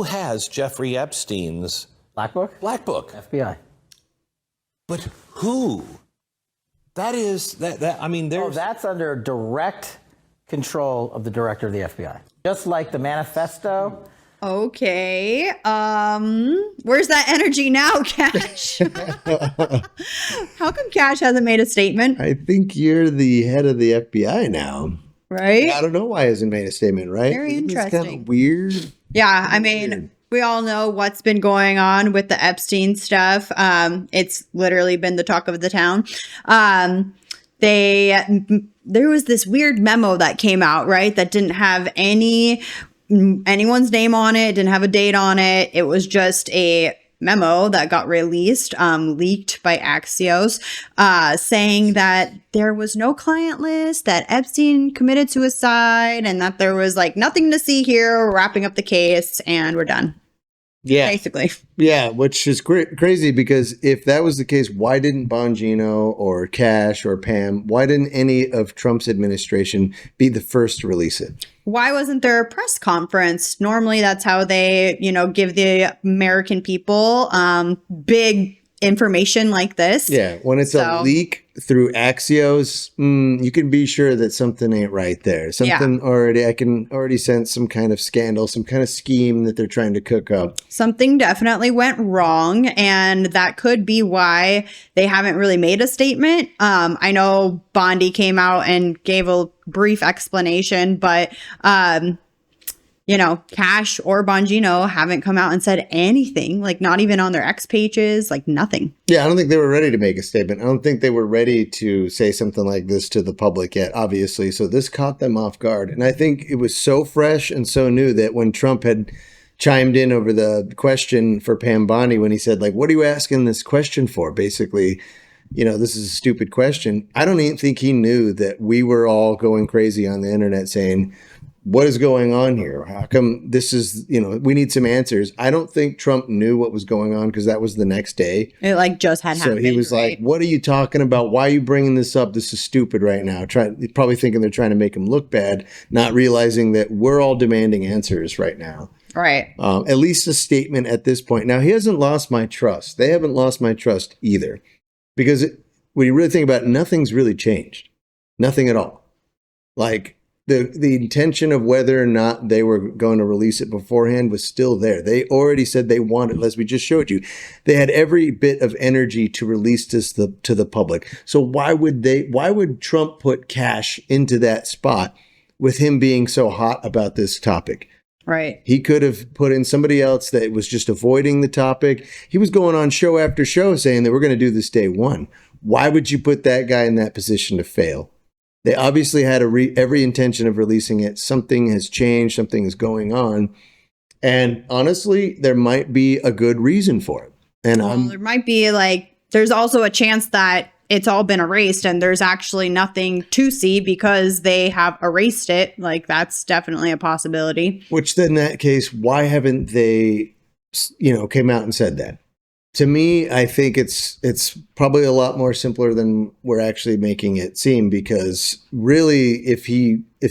who has Jeffrey Epstein's Black Book? Black Book? FBI. But who? That is, I mean, there's... that's under direct control of the director of the FBI. Just like the manifesto. Okay. Where's that energy now, Cash? How come Cash hasn't made a statement? I think you're the head of the FBI now. Right? I don't know why he hasn't made a statement, right? Very Isn't this interesting. kind of weird. Yeah, I mean, we all know what's been going on with the Epstein stuff. It's literally been the talk of the town. There was this weird memo that came out, right? That didn't have anyone's name on it, didn't have a date on it. It was just a memo that got released, leaked by Axios, saying that there was no client list, that Epstein committed suicide, and that there was like nothing to see here. We're wrapping up the case and we're done. Yeah. Basically. Yeah, which is crazy because if that was the case, why didn't Bongino or Cash or Pam, why didn't any of Trump's administration be the first to release it? Why wasn't there a press conference? Normally that's how they, give the American people big information like this. Yeah, when it's a leak through Axios, you can be sure that something ain't right there. Something I can already sense some kind of scandal, some kind of scheme that they're trying to cook up. Something definitely went wrong, and that could be why they haven't really made a statement. I know Bondi came out and gave a brief explanation, but Cash or Bongino haven't come out and said anything, like not even on their X pages, like nothing. Yeah, I don't think they were ready to make a statement. I don't think they were ready to say something like this to the public yet, obviously. So this caught them off guard. And I think it was so fresh and so new that when Trump had chimed in over the question for Pam Bondi, when he said, like, what are you asking this question for? Basically, this is a stupid question. I don't even think he knew that we were all going crazy on the internet saying, what is going on here? How come this is, we need some answers. I don't think Trump knew what was going on because that was the next day. It just had happened. So he was like, what are you talking about? Why are you bringing this up? This is stupid right now. Probably thinking they're trying to make him look bad, not realizing that we're all demanding answers right now. Right. At least a statement at this point. Now, he hasn't lost my trust. They haven't lost my trust either. Because when you really think about it, nothing's really changed. Nothing at all. Like, the intention of whether or not they were going to release it beforehand was still there. They already said they wanted, as we just showed you, they had every bit of energy to release this to the public. So why would Trump put Cash into that spot with him being so hot about this topic? Right. He could have put in somebody else that was just avoiding the topic. He was going on show after show saying that we're going to do this day one. Why would you put that guy in that position to fail? They obviously had every intention of releasing it. Something has changed. Something is going on. And honestly, there might be a good reason for it. And there might be there's also a chance that it's all been erased and there's actually nothing to see because they have erased it. Like, that's definitely a possibility. Which then in that case, why haven't they, came out and said that? To me, I think it's probably a lot more simpler than we're actually making it seem, because really, if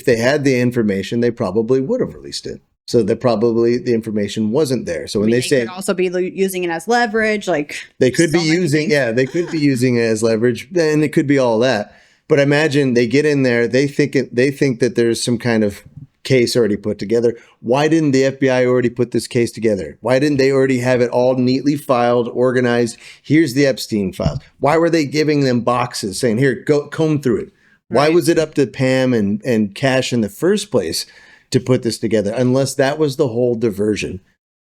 they had the information, they probably would have released it. So that probably the information wasn't there. So when they say, could also be using it as leverage, they could be using it as leverage, and it could be all that. But imagine they get in there, they think that there's some kind of case already put together. Why didn't the FBI already put this case together? Why didn't they already have it all neatly filed, organized? Here's the Epstein files. Why were they giving them boxes saying, here, go comb through it? Why was it up to Pam and Cash in the first place to put this together, unless that was the whole diversion?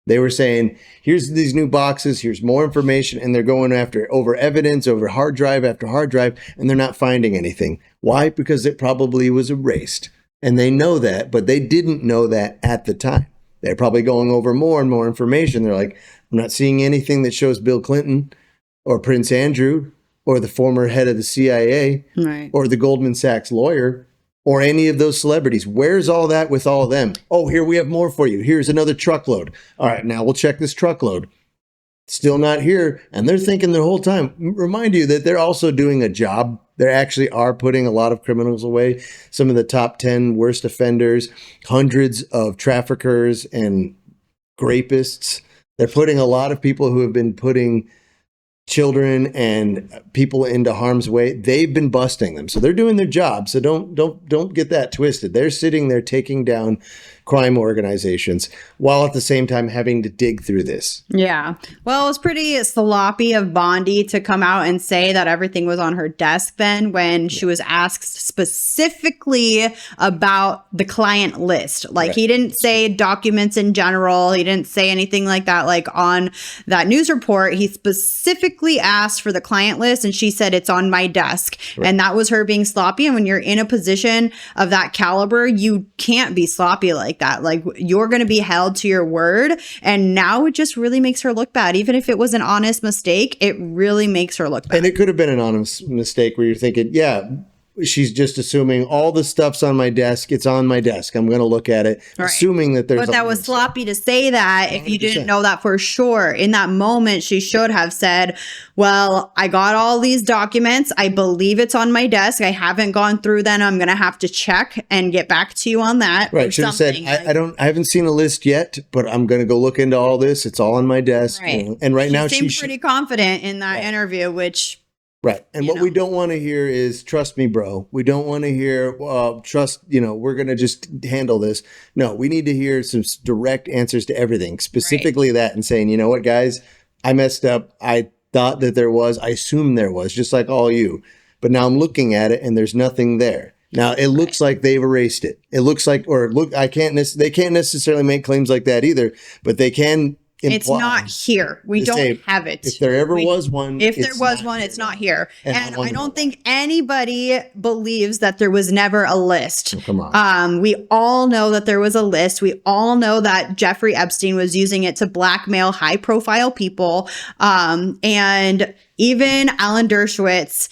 They were saying, here's these new boxes, here's more information, and they're going after over evidence, over hard drive after hard drive, and they're not finding anything. Why? Because it probably was erased. And they know that, but they didn't know that at the time. They're probably going over more and more information. They're like, I'm not seeing anything that shows Bill Clinton or Prince Andrew or the former head of the CIA or the Goldman Sachs lawyer or any of those celebrities. Where's all that with all of them? Oh, here we have more for you. Here's another truckload. All right, now we'll check this truckload. Still not here. And they're thinking the whole time, remind you that they're also doing a job. They actually are putting a lot of criminals away. Some of the top 10 worst offenders, hundreds of traffickers and rapists. They're putting a lot of people who have been putting children and people into harm's way. They've been busting them. So they're doing their job. So don't get that twisted. They're sitting there taking down crime organizations while at the same time having to dig through this. Yeah. Well, it was pretty sloppy of Bondi to come out and say that everything was on her desk then when she was asked specifically about the client list. Like he didn't say documents in general. He didn't say anything like that. Like on that news report, he specifically asked for the client list and she said it's on my desk. Right. And that was her being sloppy. And when you're in a position of that caliber, you can't be sloppy like that. Like you're going to be held to your word. And now it just really makes her look bad. Even if it was an honest mistake, it really makes her look bad. And it could have been an honest mistake where you're thinking, yeah, she's just assuming all the stuff's on my desk. It's on my desk. I'm going to look at it, right. Assuming that there's. But that was sloppy to say that 100%. If you didn't know that for sure. In that moment, she should have said, well, I got all these documents. I believe it's on my desk. I haven't gone through them. I'm going to have to check and get back to you on that. Right. Should have said, I haven't seen a list yet, but I'm going to go look into all this. It's all on my desk. Right. You know? And right now she seemed pretty confident in that interview, which. Right. And what we don't want to hear is, trust me, bro. We don't want to hear, trust, we're going to just handle this. No, we need to hear some direct answers to everything, specifically that, and saying, you know what, guys, I messed up. I thought that I assumed there was, just like all you. But now I'm looking at it and there's nothing there. Now it looks like they've erased it. It looks like, they can't necessarily make claims like that either, but they can. It's not here. We don't have it. If there ever was one. If there was one, it's not here. And I don't think anybody believes that there was never a list. Oh, come on. We all know that there was a list. We all know that Jeffrey Epstein was using it to blackmail high profile people. And even Alan Dershowitz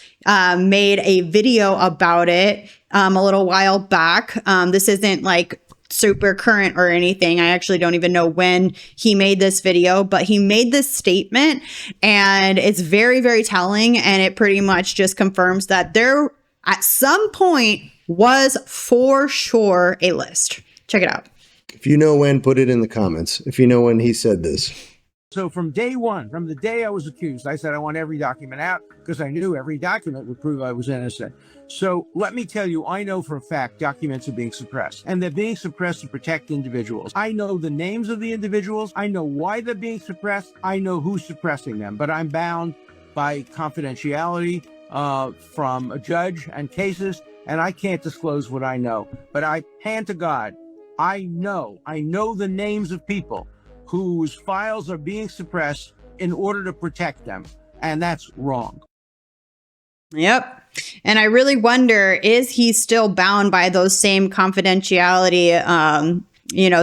made a video about it a little while back. This isn't like super current or anything. I actually don't even know when he made this video, but he made this statement and it's very, very telling. And it pretty much just confirms that there at some point was for sure a list. Check it out. If you know when, put it in the comments. If you know when he said this. So from day one, from the day I was accused, I said I want every document out because I knew every document would prove I was innocent. So let me tell you, I know for a fact documents are being suppressed, and they're being suppressed to protect individuals. I know the names of the individuals. I know why they're being suppressed. I know who's suppressing them, but I'm bound by confidentiality from a judge and cases, and I can't disclose what I know. But I hand to God, I know the names of people whose files are being suppressed in order to protect them. And that's wrong. Yep. And I really wonder, is he still bound by those same confidentiality,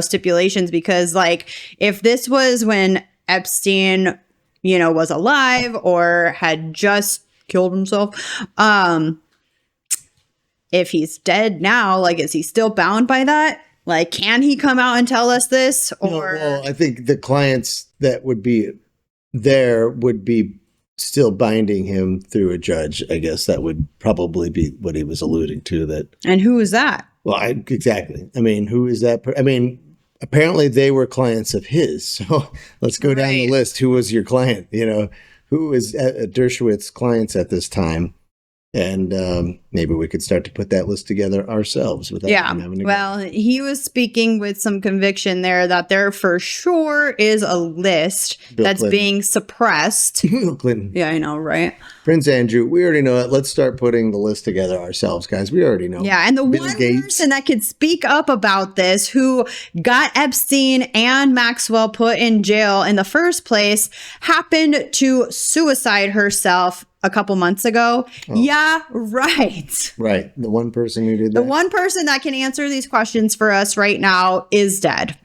stipulations? Because like, if this was when Epstein, was alive or had just killed himself, if he's dead now, like, is he still bound by that? Like, can he come out and tell us this? Or well, I think the clients that would be there would be still binding him through a judge. I guess that would probably be what he was alluding to. That. And who is that? Well, exactly. I mean, who is that? Apparently they were clients of his. So let's go down the list. Who was your client? Who is Dershowitz's clients at this time? And maybe we could start to put that list together ourselves. Well, he was speaking with some conviction there that there for sure is a list that's being suppressed. Bill Clinton. Yeah, I know, right? Prince Andrew, we already know it. Let's start putting the list together ourselves, guys. We already know. Yeah, and the one person that could speak up about this, who got Epstein and Maxwell put in jail in the first place, happened to suicide herself a couple months ago. Oh. Yeah, right. Right. The one person who did that. The one person that can answer these questions for us right now is dead.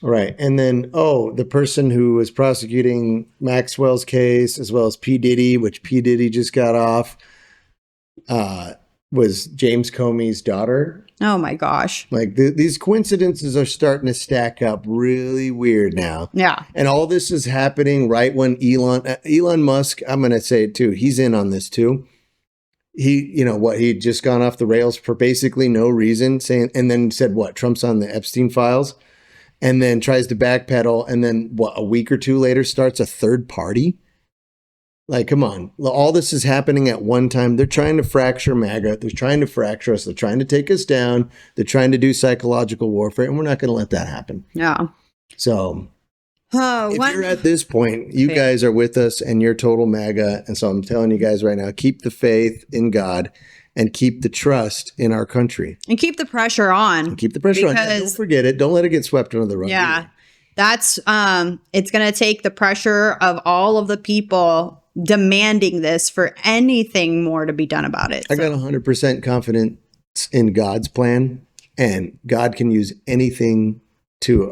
Right. And then, the person who was prosecuting Maxwell's case, as well as P. Diddy, which P. Diddy just got off, was James Comey's daughter. Oh my gosh. Like these coincidences are starting to stack up really weird now. Yeah. And all this is happening right when Elon Musk, I'm going to say it too, he's in on this too. He'd just gone off the rails for basically no reason, and then said what? Trump's on the Epstein files. and then tries to backpedal, and then a week or two later starts a third party. Like, come on. All this is happening at one time. They're trying to fracture MAGA. They're trying to fracture us. They're trying to take us down. They're trying to do psychological warfare, and we're not going to let that happen. Yeah. So Oh, if you're at this point, you guys are with us and you're total MAGA. And so I'm telling you guys right now, keep the faith in God and keep the trust in our country. and keep the pressure on. And keep the pressure on. Yeah, don't forget it. Don't let it get swept under the rug. Yeah. either. That's it's going to take the pressure of all of the people demanding this for anything more to be done about it. I got 100% confidence in God's plan, and God can use anything to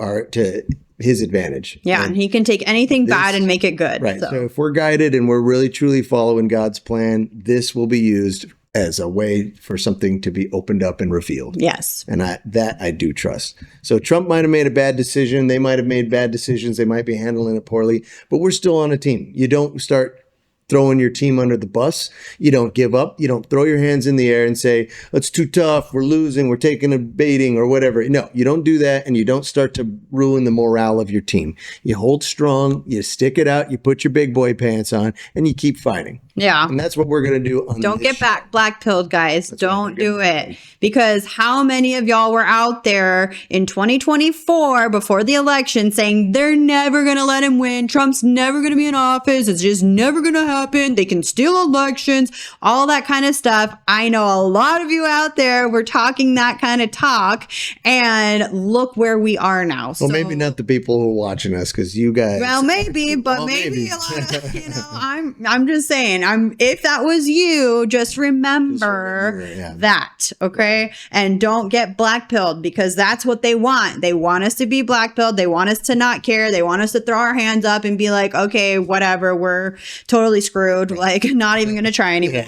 his advantage. Yeah, And he can take anything bad and make it good. right. So. So if we're guided and we're really truly following God's plan, this will be used as a way for something to be opened up and revealed. Yes. And I do trust. So Trump might have made a bad decision. They might have made bad decisions. They might be handling it poorly, but we're still on a team. You don't start throwing your team under the bus. You don't give up. You don't throw your hands in the air and say, it's too tough. We're losing. We're taking a baiting or whatever. No, you don't do that. And you don't start to ruin the morale of your team. You hold strong. You stick it out. You put your big boy pants on and you keep fighting. Yeah. And that's what we're going to do. Don't get back black pilled, guys. Don't we're do it. Because how many of y'all were out there in 2024 before the election saying they're never going to let him win? Trump's never going to be in office. It's just never going to happen. They can steal elections, all that kind of stuff. I know a lot of you out there were talking that kind of talk, and look where we are now. Well, maybe not the people who are watching us, because you guys. Well, maybe, but maybe a lot of, I'm just saying, if that was you, just remember yeah. that, okay? And don't get black-pilled, because that's what they want. They want us to be black-pilled. They want us to not care. They want us to throw our hands up and be like, okay, whatever, we're totally screwed. Like, not even going to try anymore.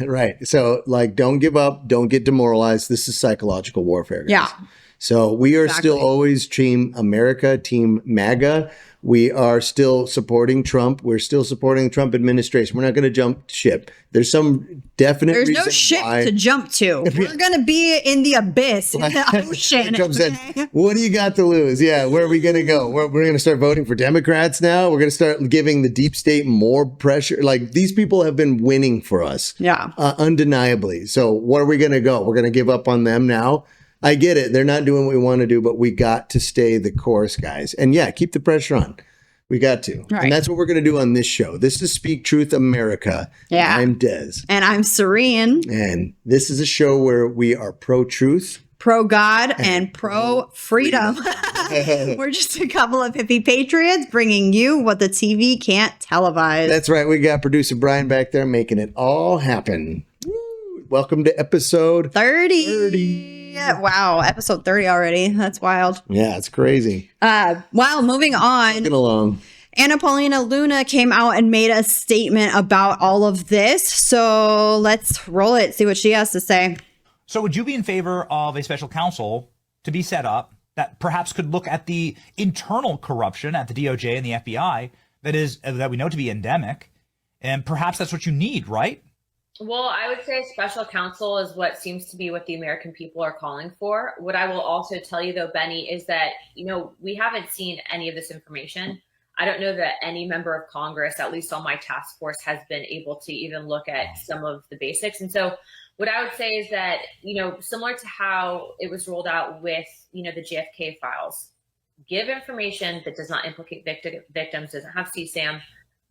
Right. So, like, don't give up. Don't get demoralized. This is psychological warfare, guys. Yeah. So we are Exactly. still always Team America, Team MAGA. We are still supporting Trump. We're still supporting the Trump administration. We're not going to jump ship. There's some definite There's reason no ship why. to jump to. We're going to be in the abyss, in the ocean. Trump said, okay? what do you got to lose? Yeah, where are we going to go? We're going to start voting for Democrats now? We're going to start giving the deep state more pressure? Like, these people have been winning for us. Yeah. Undeniably. So where are we going to go? We're going to give up on them now? I get it. They're not doing what we want to do, but we got to stay the course, guys. And yeah, keep the pressure on. We got to. Right. And that's what we're going to do on this show. This is Speak Truth America. Yeah. I'm Des. And I'm Serene, And this is a show where we are pro-truth. pro-God, and pro-freedom. We're just a couple of hippie patriots bringing you what the TV can't televise. That's right. We got producer Brian back there making it all happen. Woo. Welcome to episode 30. Yeah, wow, episode 30 already. That's wild. Yeah, it's crazy. Well, moving on. Get along. Anna Paulina Luna came out and made a statement about all of this. So let's roll it, see what she has to say. So would you be in favor of a special counsel to be set up that perhaps could look at the internal corruption at the DOJ and the FBI that we know to be endemic? And perhaps that's what you need, right? Well, I would say special counsel is what seems to be what the American people are calling for. What I will also tell you, though, Benny, is that, we haven't seen any of this information. I don't know that any member of Congress, at least on my task force, has been able to even look at some of the basics. And so what I would say is that, similar to how it was rolled out with, the JFK files, give information that does not implicate victims, doesn't have CSAM,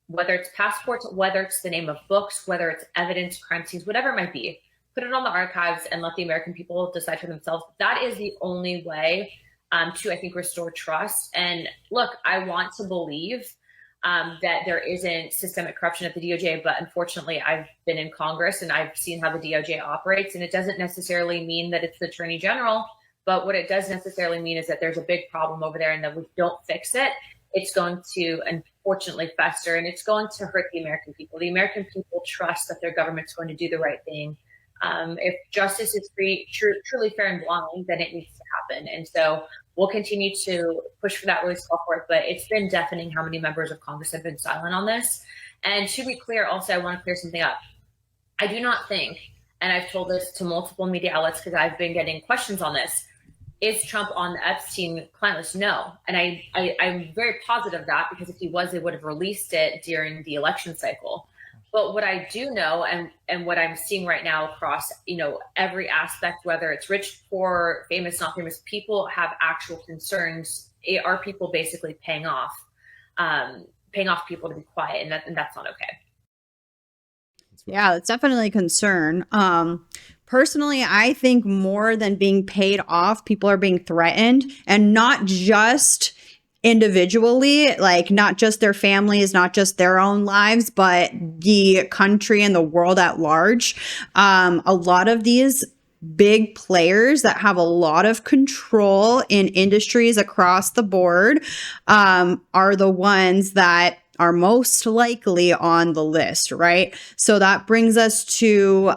whether it's passports, whether it's the name of books, whether it's evidence, crime scenes, whatever it might be, put it on the archives and let the American people decide for themselves. That is the only way to, I think, restore trust. And look, I want to believe that there isn't systemic corruption at the DOJ, but unfortunately, I've been in Congress and I've seen how the DOJ operates, and it doesn't necessarily mean that it's the Attorney General, but what it does necessarily mean is that there's a big problem over there, and that we don't fix it, it's going to unfortunately fester, and it's going to hurt the American people. The American people trust that their government's going to do the right thing. If justice is free, truly fair and blind, then it needs to happen. And so we'll continue to push for that, really call for it. But it's been deafening how many members of Congress have been silent on this. And to be clear, also, I want to clear something up. I do not think, and I've told this to multiple media outlets because I've been getting questions on this, is Trump on the Epstein client list? No. And I'm very positive of that, because if he was, they would have released it during the election cycle. But what I do know, and what I'm seeing right now across, every aspect, whether it's rich, poor, famous, not famous, people have actual concerns. Are people basically paying off people to be quiet? And that's not okay. Yeah, it's definitely a concern. Personally, I think more than being paid off, people are being threatened, and not just individually, like not just their families, not just their own lives, but the country and the world at large. A lot of these big players that have a lot of control in industries across the board are the ones that are most likely on the list, right? So that brings us to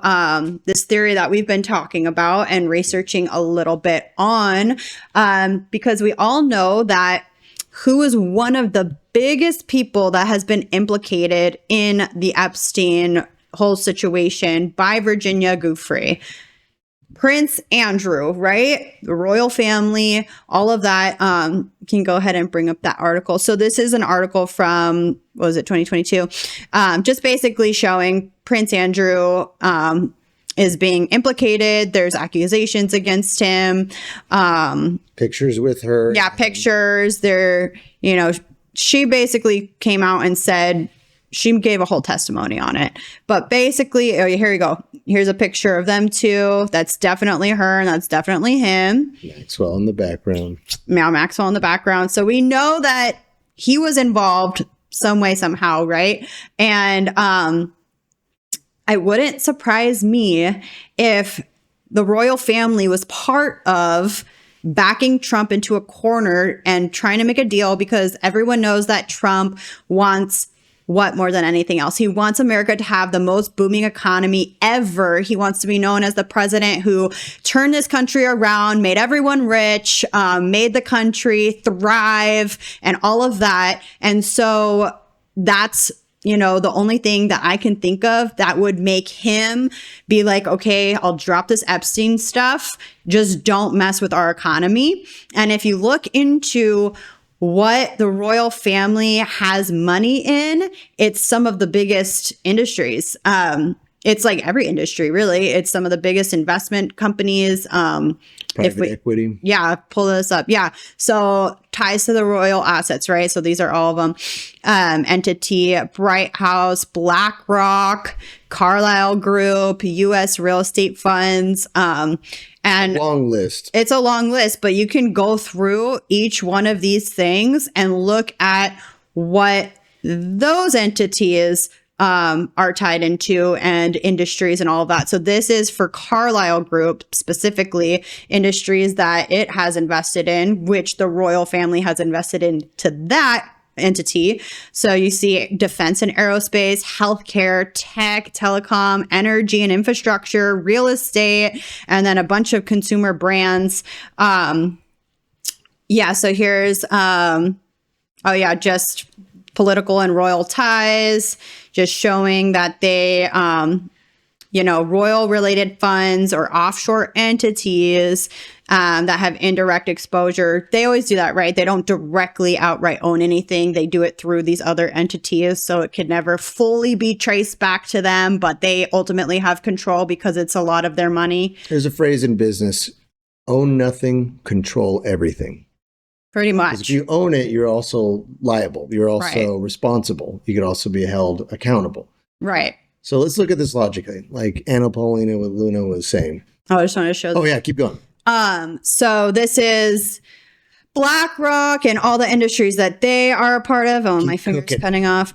this theory that we've been talking about and researching a little bit on, because we all know that who is one of the biggest people that has been implicated in the Epstein whole situation by Virginia Giuffre. Prince Andrew, right? The royal family, all of that. Can go ahead and bring up that article. So this is an article from, what was it, 2022? Just basically showing Prince Andrew is being implicated. There's accusations against him. Pictures with her. Yeah, pictures. She basically came out and said, she gave a whole testimony on it. But basically, here you go. Here's a picture of them two. That's definitely her, and that's definitely him. Maxwell in the background. Now Maxwell in the background. So we know that he was involved some way, somehow, right? And it wouldn't surprise me if the royal family was part of backing Trump into a corner and trying to make a deal, because everyone knows that Trump wants what more than anything else? He wants America to have the most booming economy ever. He wants to be known as the president who turned this country around, made everyone rich, made the country thrive, and all of that. And so that's, the only thing that I can think of that would make him be like, okay, I'll drop this Epstein stuff. Just don't mess with our economy. And if you look into what the royal family has money in, it's some of the biggest industries. It's like every industry, really. It's some of the biggest investment companies. Private equity. Yeah, pull this up. Yeah. So ties to the royal assets, right? So these are all of them. Entity, Bright House, BlackRock, Carlyle Group, U.S. real estate funds, and long list. It's a long list, but you can go through each one of these things and look at what those entities are tied into, and industries and all of that. So this is for Carlyle Group, specifically industries that it has invested in, which the royal family has invested into that entity. So you see defense and aerospace, healthcare, tech, telecom, energy and infrastructure, real estate, and then a bunch of consumer brands. So here's, just political and royal ties, just showing that they, royal related funds or offshore entities that have indirect exposure. They always do that, right? They don't directly outright own anything. They do it through these other entities. So it could never fully be traced back to them, but they ultimately have control because it's a lot of their money. There's a phrase in business: own nothing, control everything. Pretty much. If you own it, you're also liable. You're also responsible. You could also be held accountable. Right. So let's look at this logically, like Anna Paulina with Luna was saying. I just wanted to show. Oh yeah, keep going. So this is BlackRock and all the industries that they are a part of. Oh, my finger's cutting off.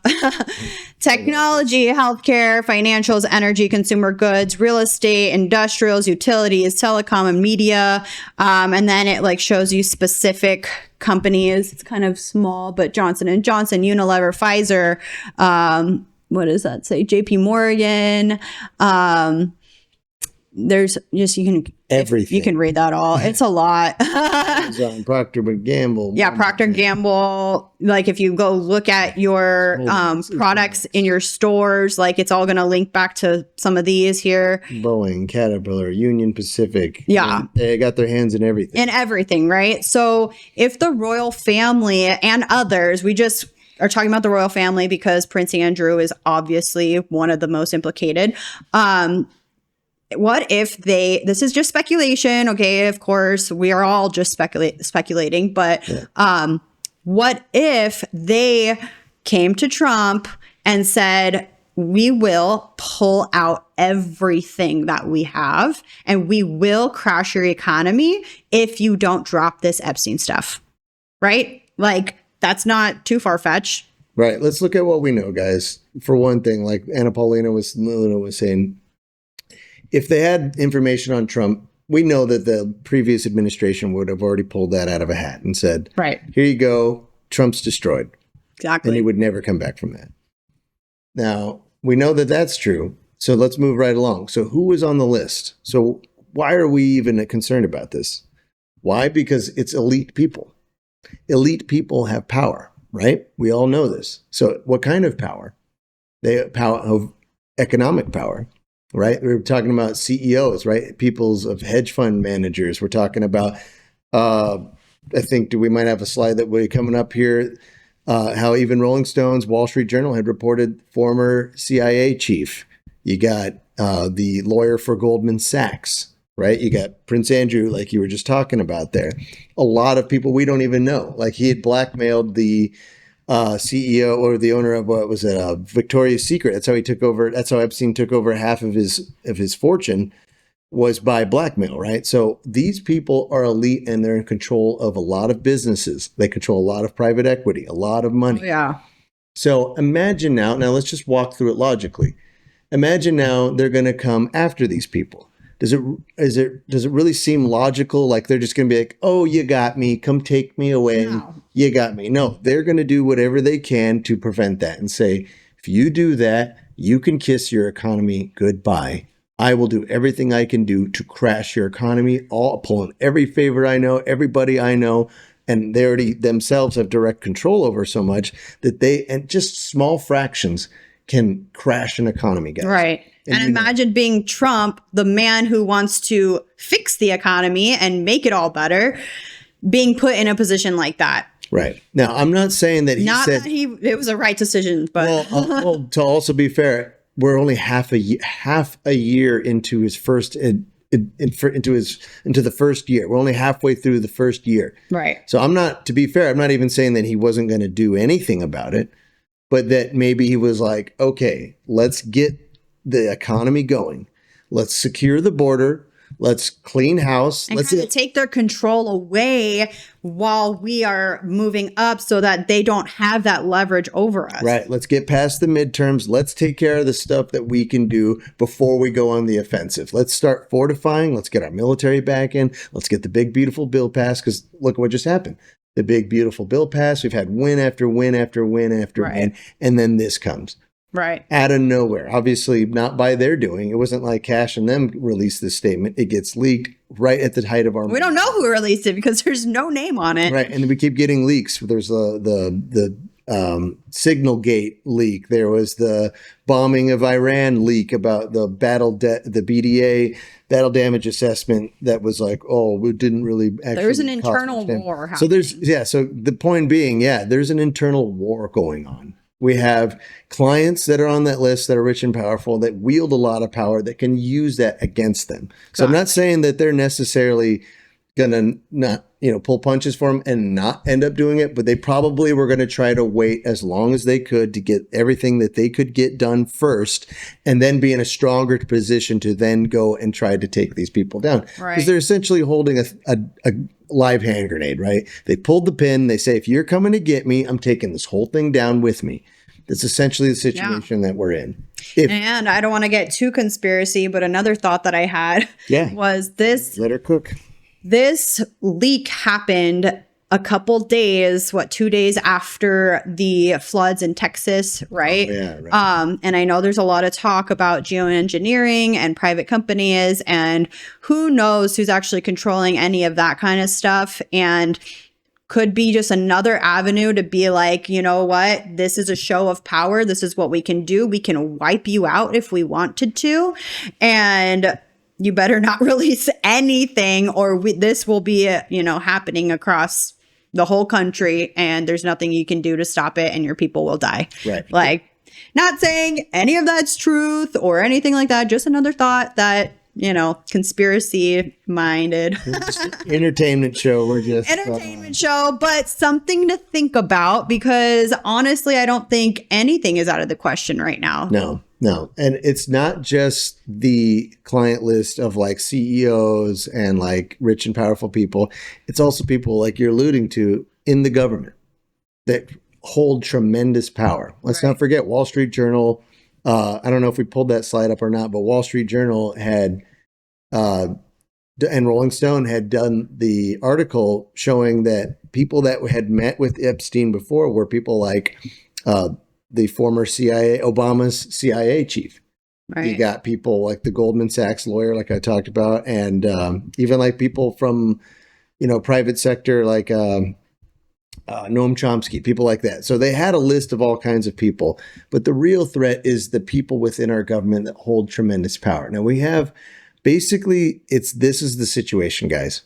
Technology, healthcare, financials, energy, consumer goods, real estate, industrials, utilities, telecom, and media. And then it shows you specific companies. It's kind of small, but Johnson & Johnson, Unilever, Pfizer, what does that say? JP Morgan, there's just, Everything. you can read that all. It's a lot. Amazon, Procter & Gamble. Yeah, Procter & Gamble. Like if you go look at your products in your stores, like it's all going to link back to some of these here. Boeing, Caterpillar, Union Pacific. Yeah. They got their hands in everything. In everything, right? So if the royal family and others, we just are talking about the royal family because Prince Andrew is obviously one of the most implicated. What if this is just speculation, okay? Of course, we are all just speculating, but what if they came to Trump and said, we will pull out everything that we have and we will crash your economy if you don't drop this Epstein stuff, right? Like, that's not too far-fetched. Right. Let's look at what we know, guys. For one thing, like Anna Paulina was saying, if they had information on Trump, we know that the previous administration would have already pulled that out of a hat and said, right, here you go, Trump's destroyed. Exactly. And he would never come back from that. Now, we know that that's true. So let's move right along. So who was on the list? So why are we even concerned about this? Why? Because it's elite people. Elite people have power, right? We all know this. So what kind of power? They have power of economic power. Right? We were talking about CEOs, right? People's of hedge fund managers. We're talking about, I think we might have a slide that will be coming up here, how even Rolling Stone's Wall Street Journal had reported former CIA chief. You got the lawyer for Goldman Sachs, right? You got Prince Andrew, like you were just talking about there. A lot of people we don't even know. Like he had blackmailed the CEO or the owner of what was it, Victoria's Secret. That's how he took over. That's how Epstein took over half of his fortune, was by blackmail, right? So these people are elite and they're in control of a lot of businesses. They control a lot of private equity, a lot of money. Oh, yeah. So imagine now let's just walk through it logically. Imagine now they're going to come after these people. Does it really seem logical? Like they're just going to be like, oh, you got me. Come take me away. No. You got me. No, they're going to do whatever they can to prevent that and say, if you do that, you can kiss your economy goodbye. I will do everything I can do to crash your economy, all pulling every favor I know, everybody I know. And they already themselves have direct control over so much that and just small fractions can crash an economy, guys. Right. And imagine being Trump, the man who wants to fix the economy and make it all better, being put in a position like that. Right. Now, I'm not saying that it was a right decision, but well, to also be fair, we're only half a year into his first into the first year. We're only halfway through the first year. Right. So I'm not even saying that he wasn't going to do anything about it, but that maybe he was like, okay, let's get the economy going. Let's secure the border. Let's clean house. And let's kind of take their control away while we are moving up so that they don't have that leverage over us. Right. Let's get past the midterms. Let's take care of the stuff that we can do before we go on the offensive. Let's start fortifying. Let's get our military back in. Let's get the big, beautiful bill passed, because look what just happened. The big, beautiful bill passed. We've had win after win after win after win. And then this comes. Right. Out of nowhere. Obviously not by their doing. It wasn't like Cash and them released this statement. It gets leaked right at the height of our... We don't know who released it because there's no name on it. Right. And we keep getting leaks. There's the Signal Gate leak. There was the bombing of Iran leak about the the BDA battle damage assessment that was like, oh, it didn't really actually... There's an internal war happening. So so the point being, there's an internal war going on. We have clients that are on that list that are rich and powerful, that wield a lot of power, that can use that against them. So I'm not saying that they're necessarily going to not, pull punches for them and not end up doing it, but they probably were going to try to wait as long as they could to get everything that they could get done first, and then be in a stronger position to then go and try to take these people down. Because they're essentially holding a live hand grenade, right? They pulled the pin. They say, if you're coming to get me, I'm taking this whole thing down with me. That's essentially the situation that we're in. And I don't want to get too conspiracy, but another thought that I had was this. Let her cook. This leak happened a couple days, 2 days after the floods in Texas, right? Oh, yeah, right. And I know there's a lot of talk about geoengineering and private companies, and who knows who's actually controlling any of that kind of stuff. And could be just another avenue to be like, you know what, this is a show of power. This is what we can do. We can wipe you out if we wanted to. And you better not release anything, or this will be, happening across the whole country, and there's nothing you can do to stop it, and your people will die. Right. Like, not saying any of that's truth or anything like that. Just another thought that, conspiracy minded. Entertainment show. We're just entertainment show, but something to think about, because honestly, I don't think anything is out of the question right now. No. And it's not just the client list of like CEOs and like rich and powerful people. It's also people like you're alluding to in the government that hold tremendous power. Let's not forget Wall Street Journal. I don't know if we pulled that slide up or not, but Wall Street Journal had, and Rolling Stone had done the article showing that people that had met with Epstein before were people like, the former Obama's CIA chief. Right. You got people like the Goldman Sachs lawyer, like I talked about, and even like people from, private sector, like Noam Chomsky, people like that. So they had a list of all kinds of people, but the real threat is the people within our government that hold tremendous power. Now we have basically, this is the situation, guys.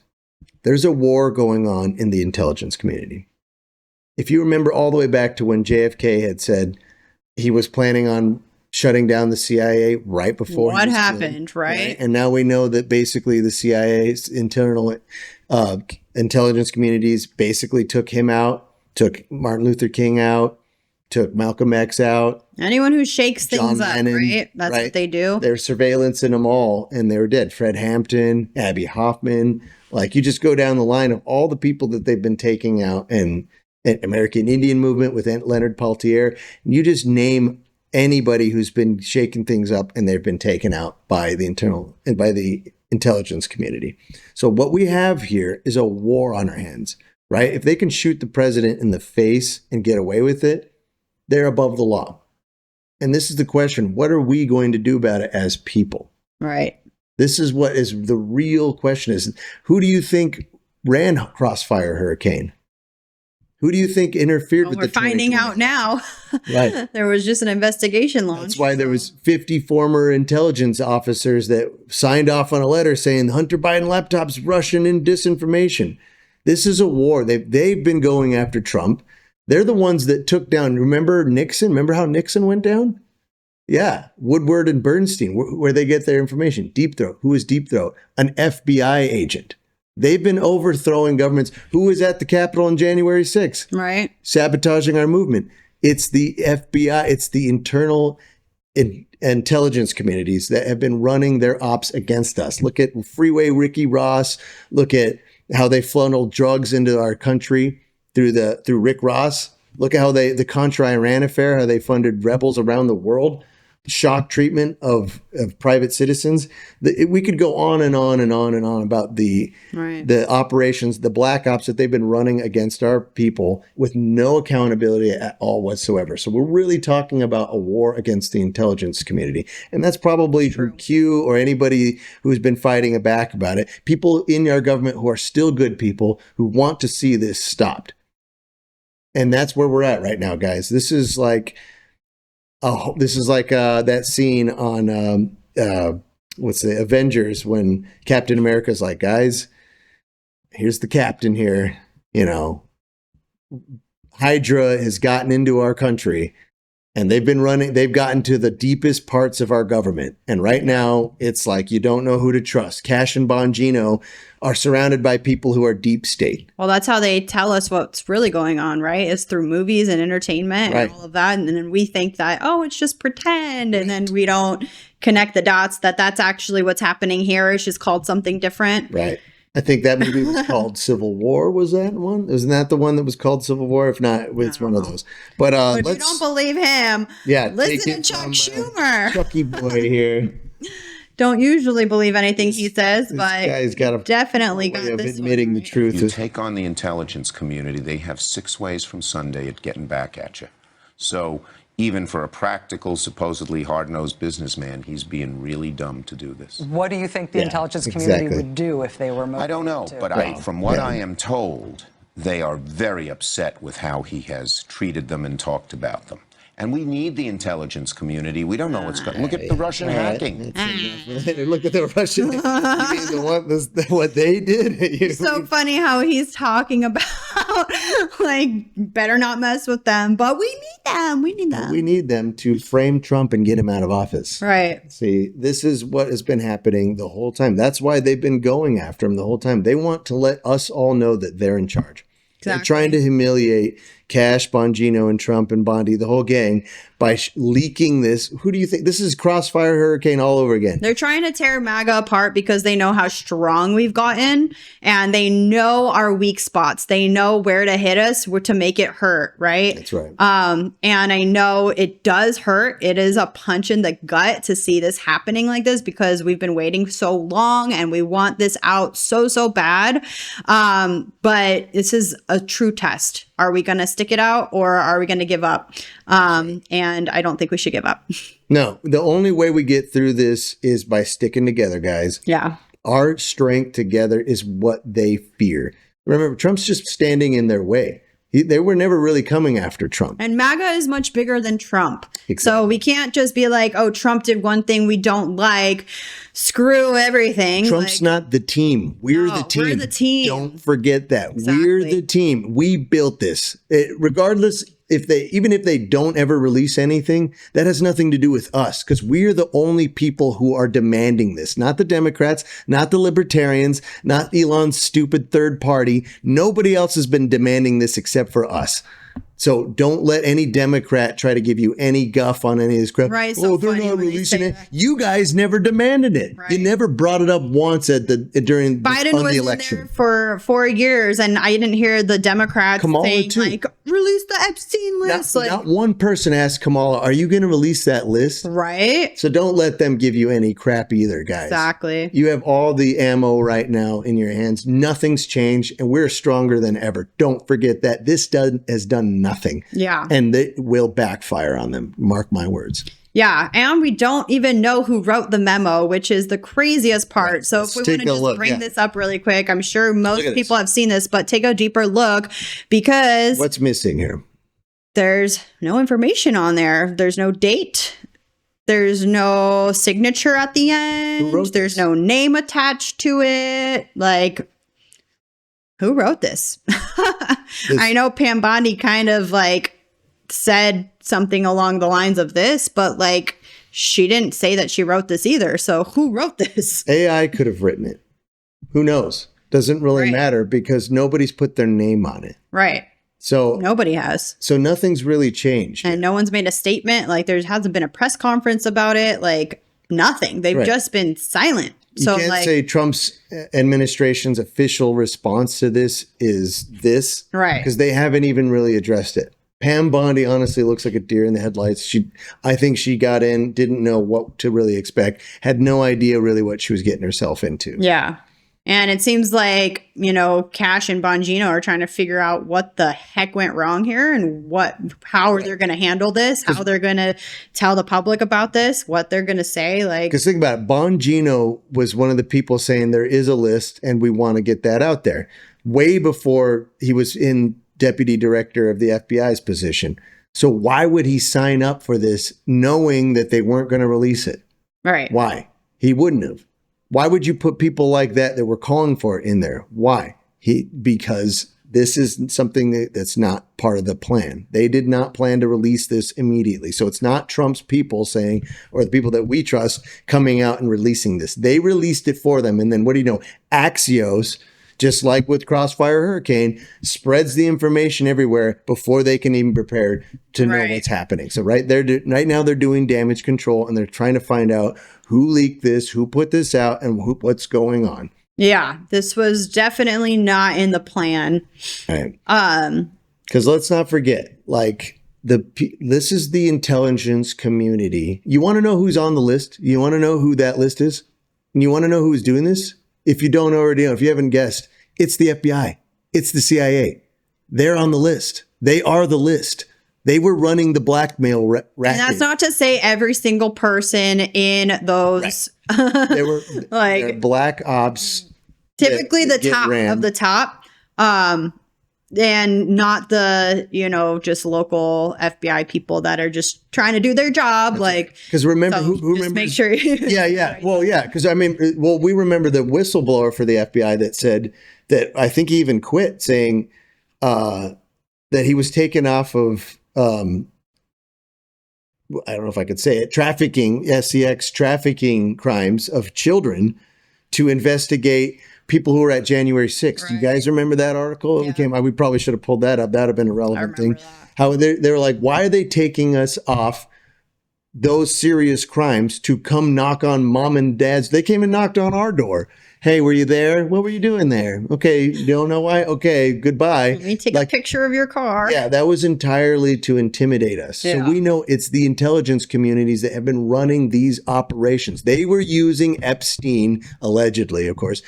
There's a war going on in the intelligence community. If you remember all the way back to when JFK had said he was planning on shutting down the CIA right before what happened, right? And now we know that basically the CIA's internal intelligence communities basically took him out, took Martin Luther King out, took Malcolm X out. Anyone who shakes things John up, Lennon, right? That's what they do. There's surveillance in them all, and they were dead. Fred Hampton, Abby Hoffman. Like, you just go down the line of all the people that they've been taking out, and American Indian movement with Leonard Peltier. You just name anybody who's been shaking things up, and they've been taken out by the intelligence community. So what we have here is a war on our hands, right? If they can shoot the president in the face and get away with it, they're above the law. And this is the question: what are we going to do about it as people? Right. This is what is the real question: is who do you think ran Crossfire Hurricane? Who do you think interfered with the 2020? We're finding out now. Right. There was just an investigation launched. That's why there was 50 former intelligence officers that signed off on a letter saying Hunter Biden laptop's Russian and disinformation. This is a war. They've been going after Trump. They're the ones that took down. Remember Nixon? Remember how Nixon went down? Yeah. Woodward and Bernstein, where they get their information. Deep Throat. Who is Deep Throat? An FBI agent. They've been overthrowing governments. Who was at the Capitol on January 6th? Right. Sabotaging our movement. It's the FBI. It's the internal intelligence communities that have been running their ops against us. Look at Freeway Ricky Ross. Look at how they funneled drugs into our country through Rick Ross. Look at how the Contra Iran affair, how they funded rebels around the world. Shock treatment of private citizens. We could go on and on and on and on about the operations, the black ops that they've been running against our people with no accountability at all whatsoever. So we're really talking about a war against the intelligence community. And that's probably from Q or anybody who's been fighting back about it. People in our government who are still good people who want to see this stopped. And that's where we're at right now, guys. This is like that scene on what's the Avengers when Captain America's like, guys, here's the captain here. Hydra has gotten into our country, and they've gotten to the deepest parts of our government. And right now it's like, you don't know who to trust. Cash and Bongino are surrounded by people who are deep state. Well, that's how they tell us what's really going on, right? Is through movies and entertainment and all of that. And then we think that, it's just pretend. And then we don't connect the dots that that's actually what's happening here. It's just called something different. Right. I think that movie was called Civil War. Was that one? Isn't that the one that was called Civil War? If not, it's one of those. But if you don't believe him, listen to Chuck Schumer. Chucky boy here. don't usually believe anything he says, but guy's got a definitely way got of this admitting one the right. truth. You take on the intelligence community, they have 6 ways from Sunday at getting back at you. So even for a practical, supposedly hard-nosed businessman, he's being really dumb to do this. What do you think the intelligence community would do if they were motivated? I don't know, to? but from what I am told, they are very upset with how he has treated them and talked about them. And we need the intelligence community. We don't know what's going on. Look at the Russian hacking. Look at the Russian. You mean what they did? So funny how he's talking about like better not mess with them, but we need them. We need them. We need them to frame Trump and get him out of office. Right. See, this is what has been happening the whole time. That's why they've been going after him the whole time. They want to let us all know that they're in charge. They're trying to humiliate Cash, Bongino, and Trump and Bondi, the whole gang, by leaking this. Who do you think? This is Crossfire Hurricane all over again. They're trying to tear MAGA apart because they know how strong we've gotten and they know our weak spots. They know where to hit us to make it hurt, right? That's right. And I know it does hurt. It is a punch in the gut to see this happening like this because we've been waiting so long and we want this out so bad. But this is a true test. Are we going to stick it out or are we going to give up? And I don't think we should give up. No, the only way we get through this is by sticking together, guys. Yeah. Our strength together is what they fear. Remember, Trump's just standing in their way. They were never really coming after Trump. And MAGA is much bigger than Trump. Exactly. So we can't just be like, oh, Trump did one thing we don't like. Screw everything. Trump's not the team. We're the team. We're the team. Don't forget that. Exactly. We're the team. We built this. Regardless, even if they don't ever release anything, that has nothing to do with us because we're the only people who are demanding this. Not the Democrats, not the Libertarians, not Elon's stupid third party. Nobody else has been demanding this except for us. So don't let any Democrat try to give you any guff on any of this crap. Right, so they're funny not when you releasing say it. that. You guys never demanded it. Right. You never brought it up once during Biden on was the in election. there for 4 years, and I didn't hear the Democrats Kamala saying too. like, release the Epstein list. Not one person asked Kamala, "Are you going to release that list?" Right? So don't let them give you any crap either, guys. Exactly. You have all the ammo right now in your hands. Nothing's changed, and we're stronger than ever. Don't forget that. This has done nothing. Yeah. And it will backfire on them. Mark my words. Yeah, and we don't even know who wrote the memo, which is the craziest part. Right. So Let's if we want take to a just look, bring this up really quick, I'm sure most Look at people this. have seen this, but take a deeper look because What's missing here? there's no information on there. There's no date. There's no signature at the end. wrote There's this? no name attached to it. Like, who wrote this? I know Pam Bondi kind of like said something along the lines of this, but like she didn't say that she wrote this either. So who wrote this? AI could have written it. Who knows? Doesn't really Right. matter because nobody's put their name on it. Right. So Nobody has. so nothing's really changed. And no one's made a statement. Like there hasn't been a press conference about it. Like nothing. They've Right. just been silent. You So can't like say Trump's administration's official response to this is this. Right. Because they haven't even really addressed it. Pam Bondi honestly looks like a deer in the headlights. I think she got in, didn't know what to really expect, had no idea really what she was getting herself into. yeah. And it seems like, you know, Cash and Bongino are trying to figure out what the heck went wrong here and how they're going to handle this, how they're going to tell the public about this, what they're going to say. Like, Because think about it, Bongino was one of the people saying there is a list and we want to get that out there way before he was in deputy director of the FBI's position. So why would he sign up for this knowing that they weren't going to release it? right. Why? He wouldn't have. Why would you put people like that were calling for it in there? Why? Because this is something that's not part of the plan. They did not plan to release this immediately. So it's not Trump's people saying, or the people that we trust coming out and releasing this. They released it for them. And then what do you know? Axios, just like with Crossfire Hurricane, spreads the information everywhere before they can even prepare to know Right. what's happening. So right now they're doing damage control and they're trying to find out who leaked this, who put this out, and what's going on. Yeah. This was definitely not in the plan. Right. Because let's not forget, like this is the intelligence community. You want to know who's on the list? You want to know who that list is? And you want to know who's doing this? If you don't already know, if you haven't guessed, it's the FBI. It's the CIA. They're on the list. They are the list. They were running the blackmail racket. And that's not to say every single person in those. Right. They were like black ops. Typically the top of the top. And not the, just local FBI people that are just trying to do their job. That's like, because remember, so who remembers? Make sure. Yeah. Well, yeah. Because we remember the whistleblower for the FBI that said that, I think he even quit, saying that he was taken off of, I don't know if I could say it, SCX trafficking crimes of children to investigate people who were at January 6th. Right. You guys remember that article? Yeah. We probably should have pulled that up. That would have been a relevant thing. That. How they were like, why are they taking us off those serious crimes to come knock on mom and dad's? They came and knocked on our door. Hey, were you there? What were you doing there? Okay, you don't know why? Okay, goodbye. Let me take a picture of your car. Yeah, that was entirely to intimidate us. Yeah. So we know it's the intelligence communities that have been running these operations. They were using Epstein, allegedly, of course,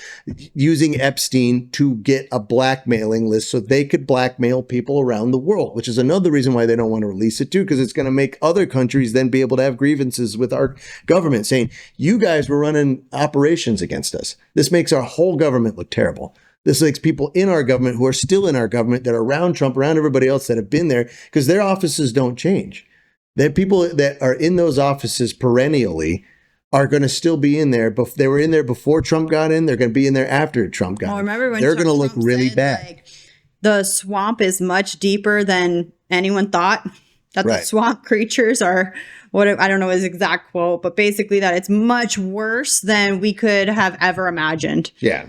using Epstein to get a blackmailing list so they could blackmail people around the world, which is another reason why they don't want to release it too, because it's going to make other countries then be able to have grievances with our government saying, you guys were running operations against us. This makes our whole government look terrible. This makes people in our government who are still in our government that are around Trump, around everybody else that have been there, because their offices don't change. The people that are in those offices perennially are going to still be in there. But they were in there before Trump got in. They're going to be in there after Trump got in. Remember when they're going to look really bad. Like, the swamp is much deeper than anyone thought. That the swamp creatures are, I don't know his exact quote, but basically that it's much worse than we could have ever imagined. Yeah.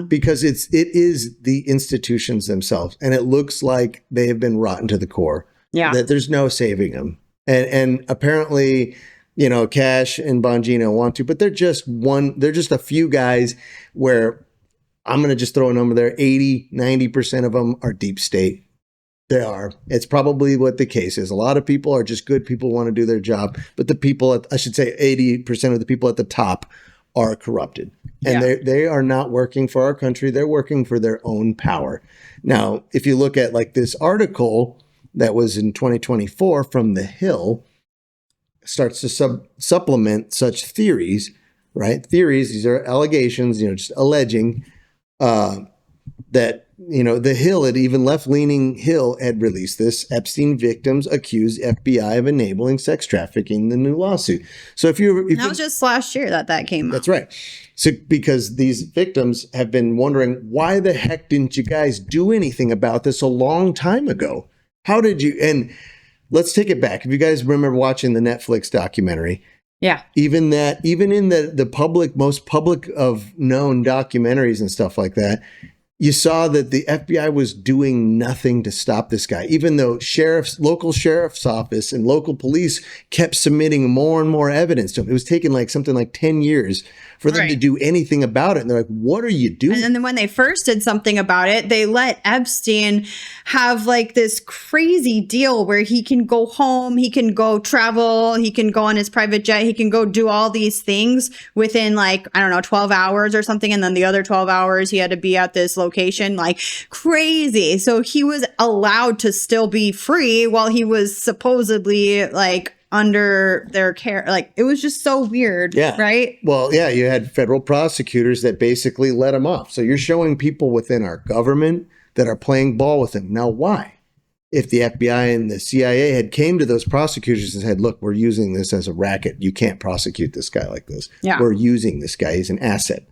Because it is the institutions themselves, and it looks like they have been rotten to the core. Yeah. That there's no saving them. And apparently, Cash and Bongino want to, but they're just a few guys where I'm going to just throw a number there. 80-90% of them are deep state. They are. It's probably what the case is. A lot of people are just good people who want to do their job, but the people, I should say 80% of the people at the top are corrupted. And they are not working for our country. They're working for their own power. Now, if you look at like this article that was in 2024 from The Hill, starts to supplement such theories, right? Theories, these are allegations, just alleging that The Hill, even left-leaning Hill had released this. Epstein victims accuse FBI of enabling sex trafficking in the new lawsuit. So that was just last year that came out. That's right. So because these victims have been wondering, why the heck didn't you guys do anything about this a long time ago? How did you? And let's take it back. If you guys remember watching the Netflix documentary. Yeah. Even in the most public of known documentaries and stuff like that, you saw that the FBI was doing nothing to stop this guy, even though local sheriff's office and local police kept submitting more and more evidence to him. It was taking something like 10 years for them to do anything about it. And they're like, what are you doing? And then when they first did something about it, they let Epstein have this crazy deal where he can go home, he can go travel, he can go on his private jet, he can go do all these things within 12 hours or something. And then the other 12 hours he had to be at this location, crazy. So he was allowed to still be free while he was supposedly under their care. It was just so weird. Yeah. Right. Well, yeah, you had federal prosecutors that basically let him off. So you're showing people within our government that are playing ball with him. Now, why? If the FBI and the CIA had came to those prosecutors and said, look, we're using this as a racket. You can't prosecute this guy like this. Yeah. We're using this guy. He's an asset.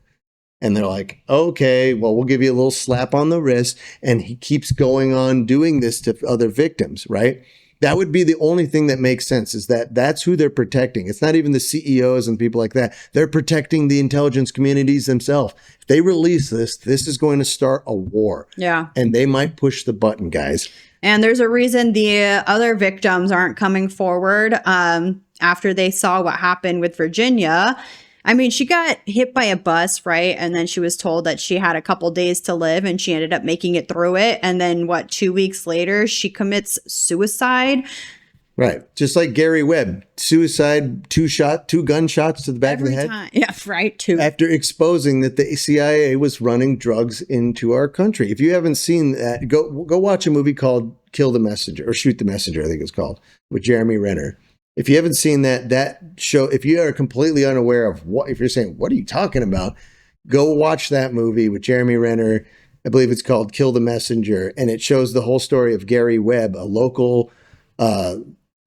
And they're like, okay, well, we'll give you a little slap on the wrist. And he keeps going on doing this to other victims, right? That would be the only thing that makes sense, is that that's who they're protecting. It's not even the CEOs and people like that. They're protecting the intelligence communities themselves. If they release this is going to start a war. Yeah. And they might push the button, guys. And there's a reason the other victims aren't coming forward after they saw what happened with Virginia. I mean, she got hit by a bus, right? And then she was told that she had a couple days to live and she ended up making it through it. And then 2 weeks later, she commits suicide. Right. Just like Gary Webb, suicide, 2 gunshots to the back of the head. Time. Yeah, right. 2. After exposing that the CIA was running drugs into our country. If you haven't seen that, go watch a movie called Kill the Messenger, or Shoot the Messenger, I think it's called, with Jeremy Renner. If you haven't seen that show, if you are completely unaware of if you're saying, what are you talking about? Go watch that movie with Jeremy Renner. I believe it's called Kill the Messenger. And it shows the whole story of Gary Webb, a local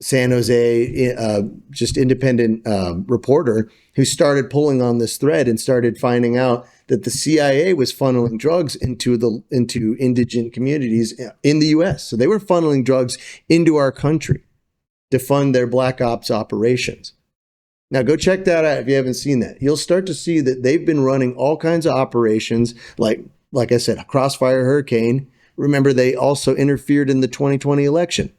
San Jose, just independent reporter who started pulling on this thread and started finding out that the CIA was funneling drugs into indigent communities in the U.S. So they were funneling drugs into our country to fund their black ops operations. Now go check that out if you haven't seen that. You'll start to see that they've been running all kinds of operations, like I said, a Crossfire Hurricane. Remember, they also interfered in the 2020 election.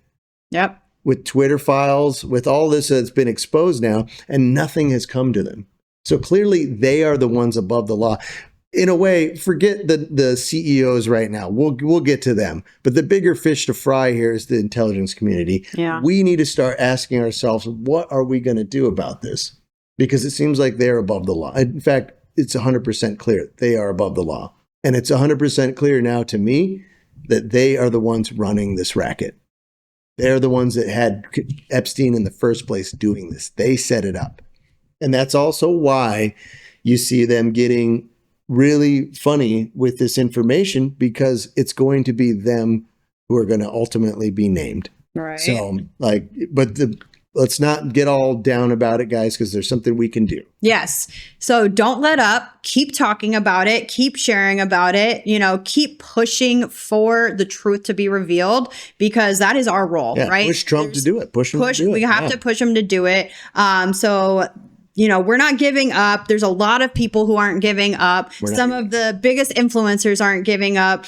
Yep. With Twitter files, with all this that's been exposed now, and nothing has come to them. So clearly they are the ones above the law. In a way, forget the CEOs right now. We'll get to them. But the bigger fish to fry here is the intelligence community. Yeah. We need to start asking ourselves, what are we going to do about this? Because it seems like they're above the law. In fact, it's 100% clear they are above the law. And it's 100% clear now to me that they are the ones running this racket. They're the ones that had Epstein in the first place doing this. They set it up. And that's also why you see them getting really funny with this information, because it's going to be them who are going to ultimately be named. Right. So let's not get all down about it, guys, because there's something we can do. Yes. So don't let up. Keep talking about it. Keep sharing about it. Keep pushing for the truth to be revealed, because that is our role, right? Push Trump to do it. Push him to do it. We have to push him to do it. So we're not giving up. There's a lot of people who aren't giving up. Some of the biggest influencers aren't giving up.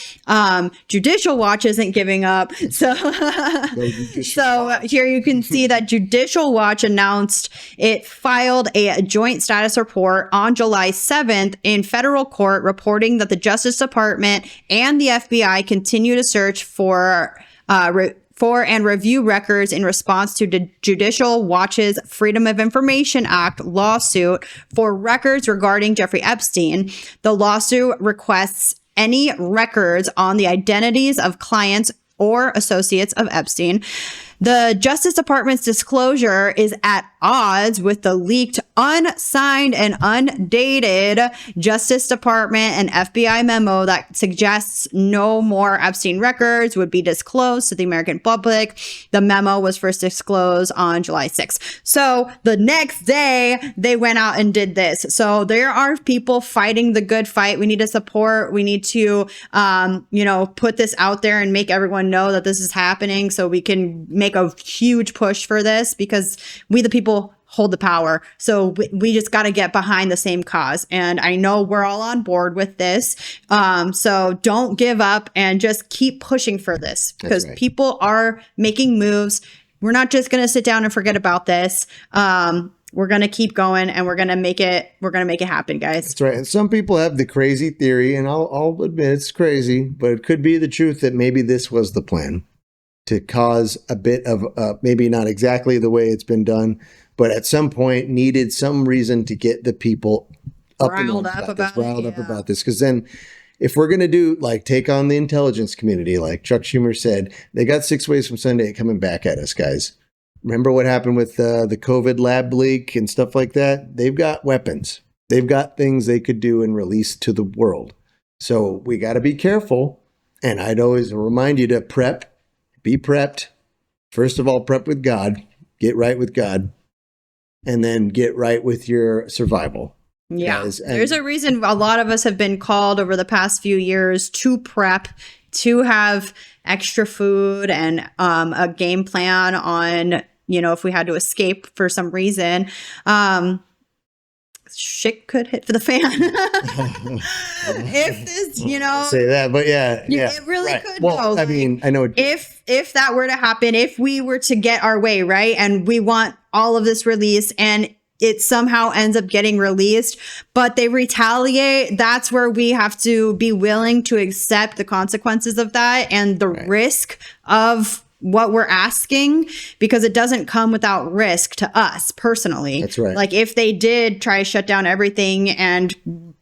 Judicial Watch isn't giving up. So here you can see that Judicial Watch announced it filed a joint status report on July 7th in federal court, reporting that the Justice Department and the FBI continue to search for and review records in response to the Judicial Watch's Freedom of Information Act lawsuit for records regarding Jeffrey Epstein. The lawsuit requests any records on the identities of clients or associates of Epstein. The Justice Department's disclosure is at odds with the leaked, unsigned, and undated Justice Department and FBI memo that suggests no more Epstein records would be disclosed to the American public. The memo was first disclosed on July 6th. So the next day, they went out and did this. So there are people fighting the good fight. We need to support. We need to, put this out there and make everyone know that this is happening, so we can make a huge push for this, because we the people hold the power. So we just got to get behind the same cause. And I know we're all on board with this. So don't give up and just keep pushing for this, because people are making moves. We're not just going to sit down and forget about this. We're going to keep going, and we're going to make it happen, guys. That's right. And some people have the crazy theory, and I'll admit it's crazy, but it could be the truth that maybe this was the plan, to cause a bit of maybe not exactly the way it's been done, but at some point needed some reason to get the people riled up about this. Because then if we're going to do take on the intelligence community, like Chuck Schumer said, they got 6 ways from Sunday coming back at us, guys. Remember what happened with the COVID lab leak and stuff like that? They've got weapons. They've got things they could do and release to the world. So we got to be careful. And I'd always remind you to prep. Be prepped. First of all, prep with God. Get right with God. And then get right with your survival. Yeah. There's a reason a lot of us have been called over the past few years to prep, to have extra food and a game plan on, if we had to escape for some reason. Shit could hit for the fan. If this, say that, but yeah, it really could. Well, I mean, I know if that were to happen, if we were to get our way, right, and we want all of this released, and it somehow ends up getting released, but they retaliate. That's where we have to be willing to accept the consequences of that and the risk of what we're asking, because it doesn't come without risk to us personally. That's right. Like if they did try to shut down everything and,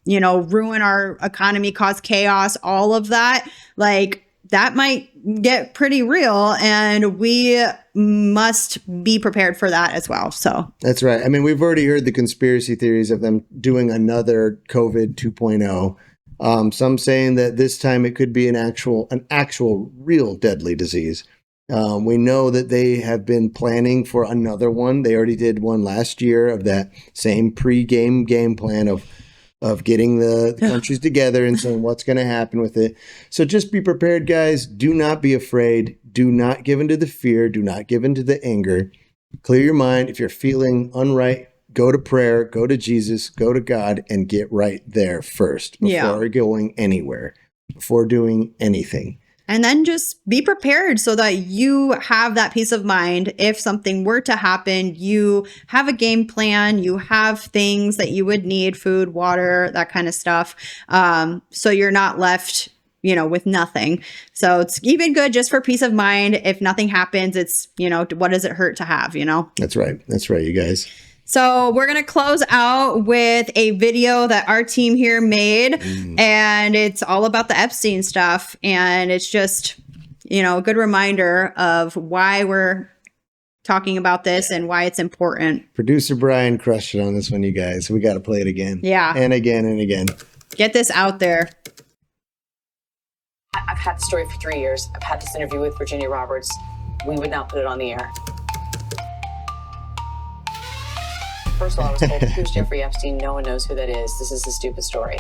you know, ruin our economy, cause chaos, all of that, like that might get pretty real, and we must be prepared for that as well. So that's right. I mean, we've already heard the conspiracy theories of them doing another COVID 2.0. Some saying that this time it could be an actual real deadly disease. We know that they have been planning for another one. They already did one last year of that same pre-game game plan of getting the countries together and saying what's going to happen with it. So just be prepared, guys. Do not be afraid. Do not give into the fear. Do not give into the anger. Clear your mind. If you're feeling unright, go to prayer, go to Jesus, go to God, and get right there first before going anywhere, before doing anything. And then just be prepared so that you have that peace of mind. If something were to happen, you have a game plan, you have things that you would need, food, water, that kind of stuff. So you're not left, you know, with nothing. So it's even good just for peace of mind. If nothing happens, it's, you know, what does it hurt to have, you know? That's right. That's right, you guys. So we're going to close out with a video that our team here made, and it's all about the Epstein stuff. And it's just, you know, a good reminder of why we're talking about this and why it's important. Producer Brian crushed it on this one, you guys. We got to play it again. Yeah. And again and again. Get this out there. I've had the story for 3 years. I've had this interview with Virginia Roberts. We would not put it on the air. First of all, I was told, who's Jeffrey Epstein? No one knows who that is. This is a stupid story.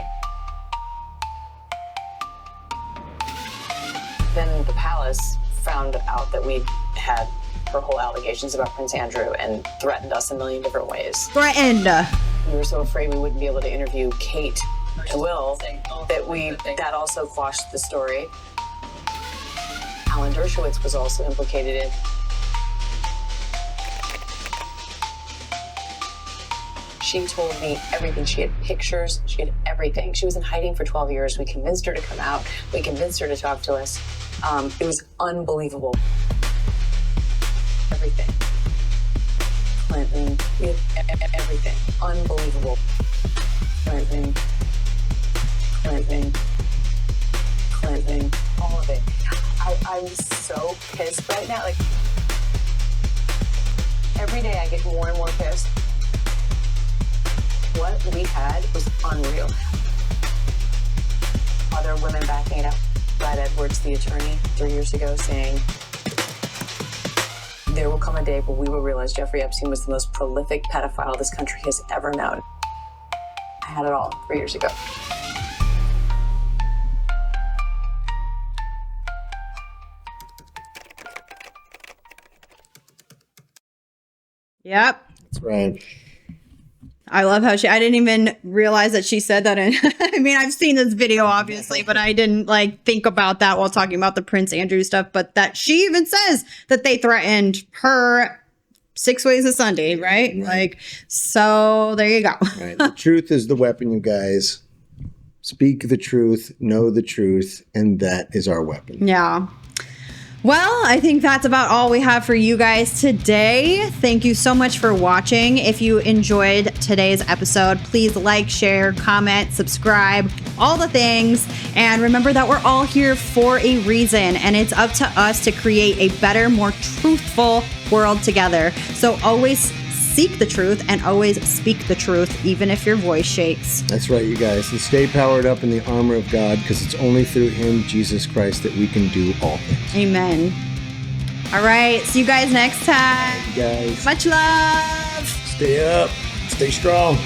Then the palace found out that we had her whole allegations about Prince Andrew and threatened us a million different ways. Threatened. We were so afraid we wouldn't be able to interview Kate and Will that also quashed the story. Alan Dershowitz was also implicated in. She told me everything. She had pictures. She had everything. She was in hiding for 12 years. We convinced her to come out. We convinced her to talk to us. It was unbelievable. Everything. Clinton. We had everything. Unbelievable. Clinton. All of it. I'm so pissed right now. Like, every day I get more and more pissed. What we had was unreal. Other women backing it up. Brad Edwards, the attorney, 3 years ago, saying, there will come a day where we will realize Jeffrey Epstein was the most prolific pedophile this country has ever known. I had it all 3 years ago. Yep. That's right. I love how I didn't even realize that she said that. And I mean, I've seen this video obviously, but I didn't like think about that while talking about the Prince Andrew stuff, but that she even says that they threatened her 6 ways a Sunday, right? Like, so there you go. Right. The truth is the weapon, you guys. Speak the truth, know the truth, and that is our weapon. Yeah. Well, I think that's about all we have for you guys today. Thank you so much for watching. If you enjoyed today's episode, please like, share, comment, subscribe, all the things. And remember that we're all here for a reason, and it's up to us to create a better, more truthful world together. So always seek the truth and always speak the truth, even if your voice shakes. That's right, you guys. And stay powered up in the armor of God, because it's only through Him, Jesus Christ, that we can do all things. Amen. All right. See you guys next time. You guys. Much love. Stay up. Stay strong.